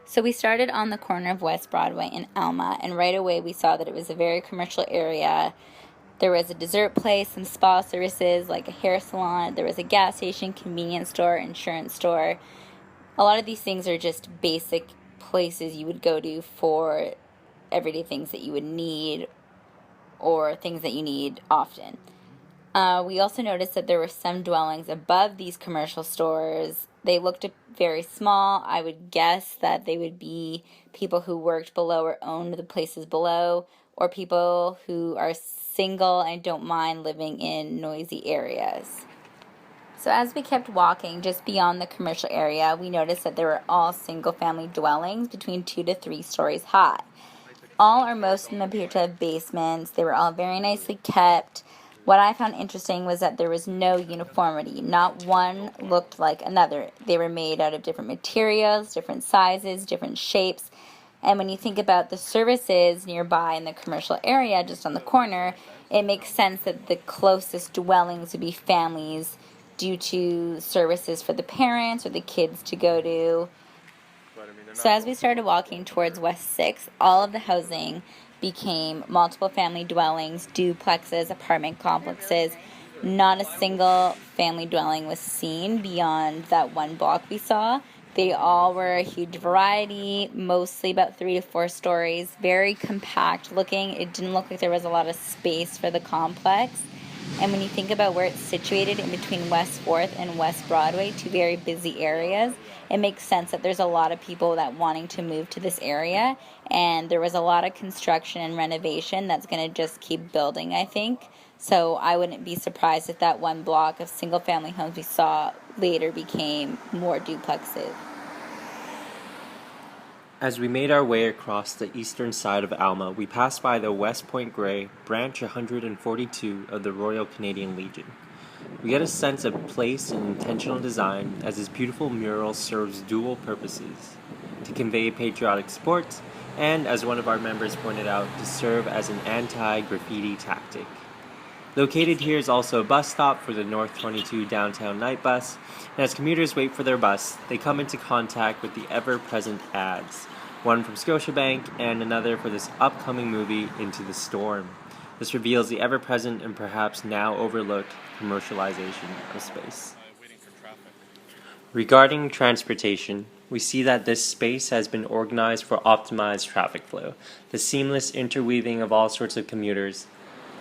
So we started on the corner of West Broadway and Alma, and right away we saw that it was a very commercial area. There was a dessert place, some spa services like a hair salon. There was a gas station, convenience store, insurance store. A lot of these things are just basic places you would go to for everyday things that you would need or things that you need often. We also noticed that there were some dwellings above these commercial stores. They looked very small. I would guess that they would be people who worked below or owned the places below, or people who are single and don't mind living in noisy areas. So as we kept walking just beyond the commercial area, we noticed that there were all single-family dwellings between 2 to 3 stories high. All or most of them appeared to have basements. They were all very nicely kept. What I found interesting was that there was no uniformity. Not one looked like another. They were made out of different materials, different sizes, different shapes. And when you think about the services nearby in the commercial area, just on the corner, it makes sense that the closest dwellings would be families due to services for the parents or the kids to go to. So as we started walking towards West 6th, all of the housing became multiple family dwellings, duplexes, apartment complexes. Not a single family dwelling was seen beyond that one block we saw. They all were a huge variety, mostly about 3 to 4 stories, very compact looking. It didn't look like there was a lot of space for the complex. And when you think about where it's situated in between West 4th and West Broadway, two very busy areas, it makes sense that there's a lot of people that wanting to move to this area, and there was a lot of construction and renovation that's going to just keep building, I think. So I wouldn't be surprised if that one block of single-family homes we saw later became more duplexes. As we made our way across the eastern side of Alma, we passed by the West Point Grey, Branch 142 of the Royal Canadian Legion. We get a sense of place and intentional design as this beautiful mural serves dual purposes: to convey patriotic sports and, as one of our members pointed out, to serve as an anti-graffiti tactic. Located here is also a bus stop for the North 22 downtown night bus, and as commuters wait for their bus, they come into contact with the ever-present ads, one from Scotiabank and another for this upcoming movie, Into the Storm. This reveals the ever-present and perhaps now overlooked commercialization of space. Regarding transportation, we see that this space has been organized for optimized traffic flow, the seamless interweaving of all sorts of commuters.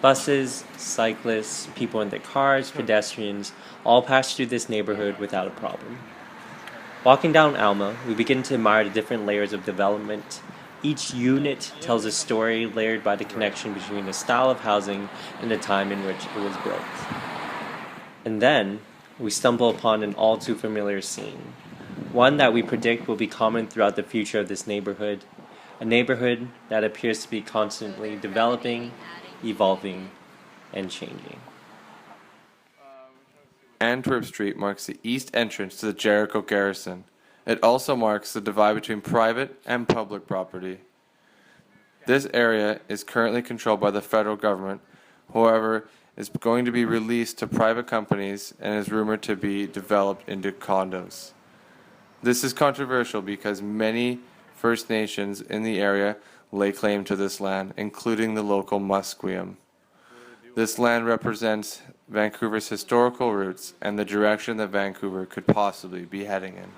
Buses, cyclists, people in their cars, pedestrians, all pass through this neighborhood without a problem. Walking down Alma, we begin to admire the different layers of development. Each unit tells a story layered by the connection between the style of housing and the time in which it was built. And then, we stumble upon an all too familiar scene, one that we predict will be common throughout the future of this neighborhood, a neighborhood that appears to be constantly developing, evolving, and changing. Antwerp Street marks the east entrance to the Jericho Garrison. It also marks the divide between private and public property. This area is currently controlled by the federal government, however, is going to be released to private companies and is rumored to be developed into condos. This is controversial because many First Nations in the area lay claim to this land, including the local Musqueam. This land represents Vancouver's historical roots and the direction that Vancouver could possibly be heading in.